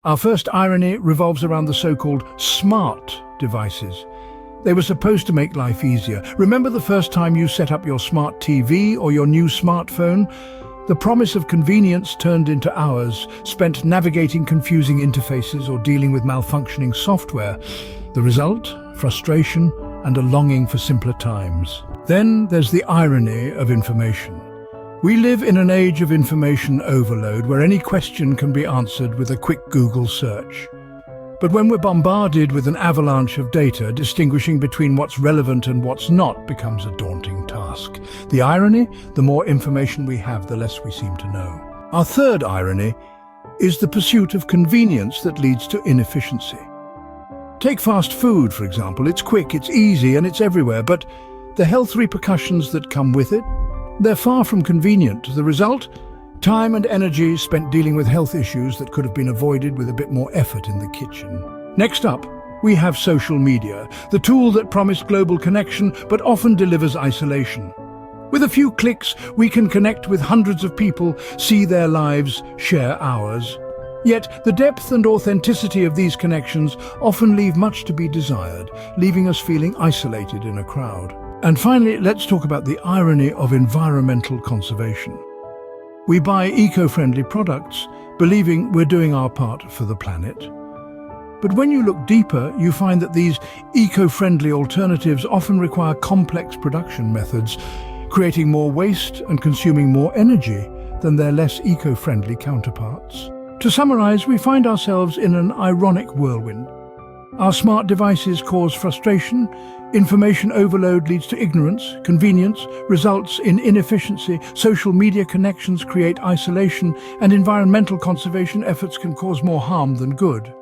Our first irony revolves around the so-called smart devices. They were supposed to make life easier. Remember the first time you set up your smart TV or your new smartphone? The promise of convenience turned into hours spent navigating confusing interfaces or dealing with malfunctioning software. The result? Frustration and a longing for simpler times. Then there's the irony of information. We live in an age of information overload where any question can be answered with a quick Google search. But when we're bombarded with an avalanche of data, distinguishing between what's relevant and what's not becomes a daunting task. The irony? The more information we have, the less we seem to know. Our third irony is the pursuit of convenience that leads to inefficiency. Take fast food, for example. It's quick, it's easy, and it's everywhere, but the health repercussions that come with it? They're far from convenient. The result? Time and energy spent dealing with health issues that could have been avoided with a bit more effort in the kitchen. Next up, we have social media, the tool that promised global connection but often delivers isolation. With a few clicks, we can connect with hundreds of people, see their lives, share ours. Yet, the depth and authenticity of these connections often leave much to be desired, leaving us feeling isolated in a crowd. And finally, let's talk about the irony of environmental conservation. We buy eco-friendly products, believing we're doing our part for the planet. But when you look deeper, you find that these eco-friendly alternatives often require complex production methods, creating more waste and consuming more energy than their less eco-friendly counterparts. To summarize, we find ourselves in an ironic whirlwind. Our smart devices cause frustration, information overload leads to ignorance, convenience results in inefficiency, social media connections create isolation, and environmental conservation efforts can cause more harm than good.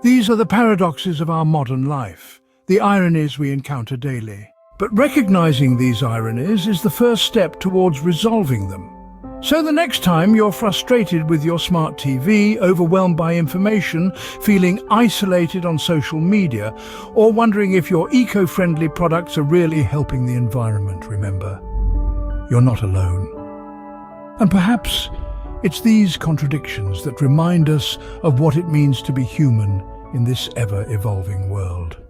These are the paradoxes of our modern life, the ironies we encounter daily. But recognizing these ironies is the first step towards resolving them. So the next time you're frustrated with your smart TV, overwhelmed by information, feeling isolated on social media, or wondering if your eco-friendly products are really helping the environment, remember, you're not alone. And perhaps it's these contradictions that remind us of what it means to be human in this ever-evolving world.